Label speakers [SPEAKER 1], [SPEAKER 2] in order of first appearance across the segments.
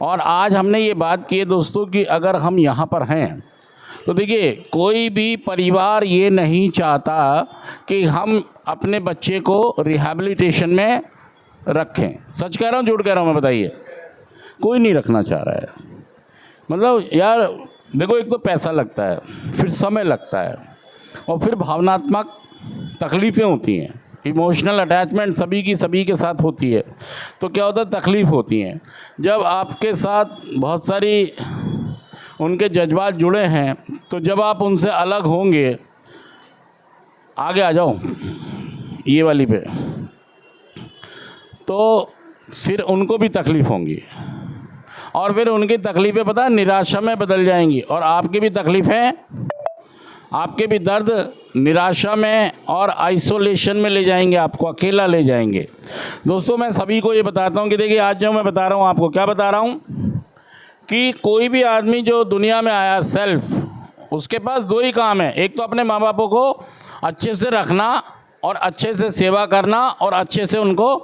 [SPEAKER 1] और आज हमने ये बात की है दोस्तों कि अगर हम यहाँ पर हैं तो देखिए, कोई भी परिवार ये नहीं चाहता कि हम अपने बच्चे को रिहैबिलिटेशन में रखें। सच कह रहा हूँ झूठ कह रहा हूँ मैं, बताइए? कोई नहीं रखना चाह रहा है। मतलब यार देखो, एक तो पैसा लगता है, फिर समय लगता है, और फिर भावनात्मक तकलीफ़ें होती हैं, इमोशनल अटैचमेंट सभी के साथ होती है। तो क्या होता है, तकलीफ़ होती हैं। जब आपके साथ बहुत सारी उनके जज्बात जुड़े हैं, तो जब आप उनसे अलग होंगे, आगे आ जाओ ये वाली पे, तो फिर उनको भी तकलीफ़ होंगी, और फिर उनकी तकलीफ़ें पता है निराशा में बदल जाएंगी, और आपकी भी तकलीफ़ें, आपके भी दर्द निराशा में और आइसोलेशन में ले जाएंगे, आपको अकेला ले जाएंगे। दोस्तों, मैं सभी को ये बताता हूँ कि देखिए, आज जो मैं बता रहा हूँ आपको, क्या बता रहा हूँ कि कोई भी आदमी जो दुनिया में आया सेल्फ, उसके पास दो ही काम है। एक तो अपने माँ बापों को अच्छे से रखना और अच्छे से सेवा करना और अच्छे से उनको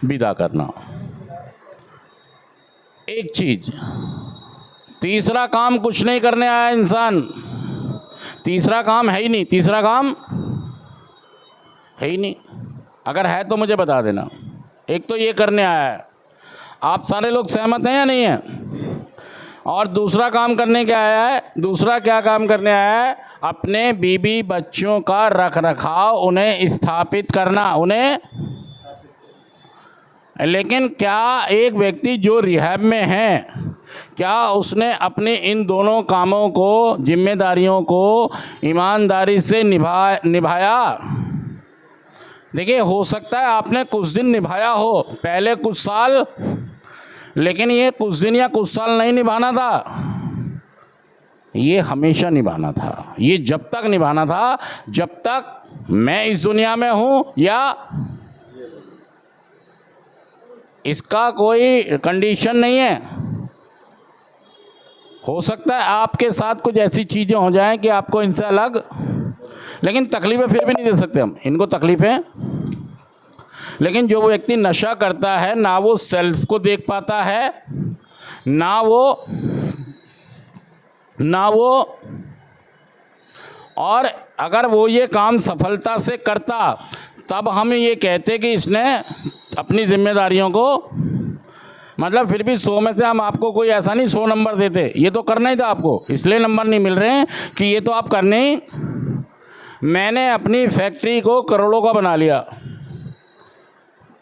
[SPEAKER 1] विदा करना, एक चीज़। तीसरा काम कुछ नहीं करने आया इंसान, तीसरा काम है ही नहीं, तीसरा काम है ही नहीं। अगर है तो मुझे बता देना। एक तो ये करने आया है, आप सारे लोग सहमत हैं या नहीं हैं? और दूसरा काम करने क्या आया है? दूसरा क्या काम करने आया है? अपने बीवी बच्चों का रख रखाव, उन्हें स्थापित करना, उन्हें। लेकिन क्या एक व्यक्ति जो रिहैब में है, क्या उसने अपने इन दोनों कामों को, जिम्मेदारियों को ईमानदारी से निभाया? देखिए, हो सकता है आपने कुछ दिन निभाया हो, पहले कुछ साल, लेकिन ये कुछ दिन या कुछ साल नहीं निभाना था, ये हमेशा निभाना था। ये जब तक निभाना था जब तक मैं इस दुनिया में हूँ, या इसका कोई कंडीशन नहीं है। हो सकता है आपके साथ कुछ ऐसी चीज़ें हो जाएं कि आपको इनसे अलग, लेकिन तकलीफ़ें फिर भी नहीं दे सकते हम इनको, तकलीफ़ें। लेकिन जो व्यक्ति नशा करता है, ना वो सेल्फ को देख पाता है, ना वो और अगर वो ये काम सफलता से करता, तब हम ये कहते कि इसने अपनी जिम्मेदारियों को, मतलब फिर भी 100 में से हम आपको कोई ऐसा नहीं 100 नंबर देते, ये तो करना ही था आपको, इसलिए नंबर नहीं मिल रहे हैं कि ये तो आप करने ही। मैंने अपनी फैक्ट्री को करोड़ों का बना लिया,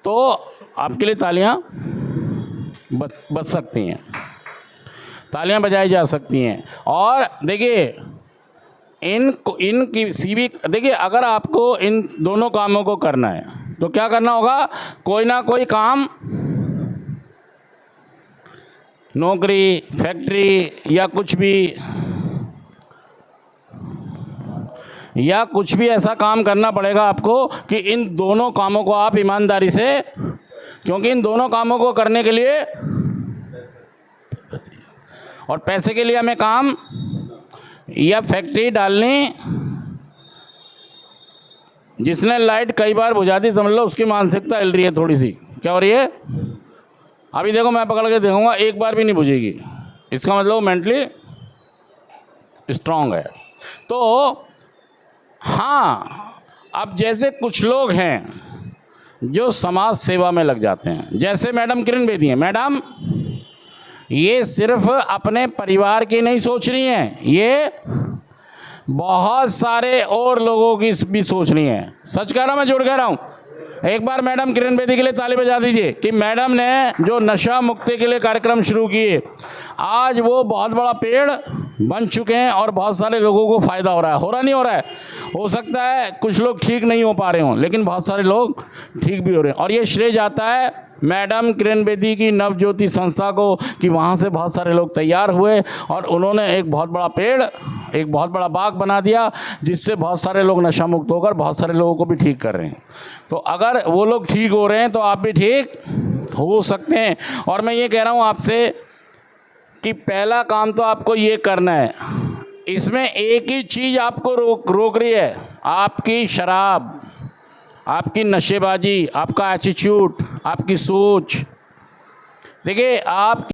[SPEAKER 1] तो आपके लिए तालियां बज सकती हैं, तालियां बजाई जा सकती हैं। और देखिए, इनकी सीवी, देखिए, अगर आपको इन दोनों कामों को करना है तो क्या करना होगा? कोई ना कोई काम, नौकरी, फैक्ट्री या कुछ भी ऐसा काम करना पड़ेगा आपको कि इन दोनों कामों को आप ईमानदारी से, क्योंकि इन दोनों कामों को करने के लिए और पैसे के लिए हमें काम या फैक्ट्री डालनी, जिसने लाइट कई बार बुझा दी, समझ लो उसकी मानसिकता हिल रही है थोड़ी सी। क्या हो रही है? अभी देखो, मैं पकड़ के देखूंगा, एक बार भी नहीं बुझेगी, इसका मतलब वो मेंटली स्ट्रांग है। तो हाँ, अब जैसे कुछ लोग हैं जो समाज सेवा में लग जाते हैं, जैसे मैडम किरण बेदी हैं। मैडम ये सिर्फ अपने परिवार की नहीं सोच रही हैं, ये बहुत सारे और लोगों की भी सोच रही हैं। सच कह रहा हूँ मैं, झूठ कह रहा हूँ? एक बार मैडम किरण बेदी के लिए ताली बजा दीजिए कि मैडम ने जो नशा मुक्ति के लिए कार्यक्रम शुरू किए, आज वो बहुत बड़ा पेड़ बन चुके हैं और बहुत सारे लोगों को फ़ायदा हो रहा है। हो रहा नहीं हो रहा है? हो सकता है कुछ लोग ठीक नहीं हो पा रहे हों, लेकिन बहुत सारे लोग ठीक भी हो रहे हैं। और ये श्रेय जाता है मैडम किरण बेदी की नवज्योति संस्था को कि वहाँ से बहुत सारे लोग तैयार हुए और उन्होंने एक बहुत बड़ा पेड़, एक बहुत बड़ा बाग बना दिया, जिससे बहुत सारे लोग नशा मुक्त होकर बहुत सारे लोगों को भी ठीक कर रहे हैं। तो अगर वो लोग ठीक हो रहे हैं तो आप भी ठीक हो सकते हैं। और मैं ये कह रहा हूँ आपसे कि पहला काम तो आपको ये करना है, इसमें एक ही चीज़ आपको रोक रही है, आपकी शराब, आपकी नशेबाजी, आपका एटीट्यूड, आपकी सोच। देखिए, आप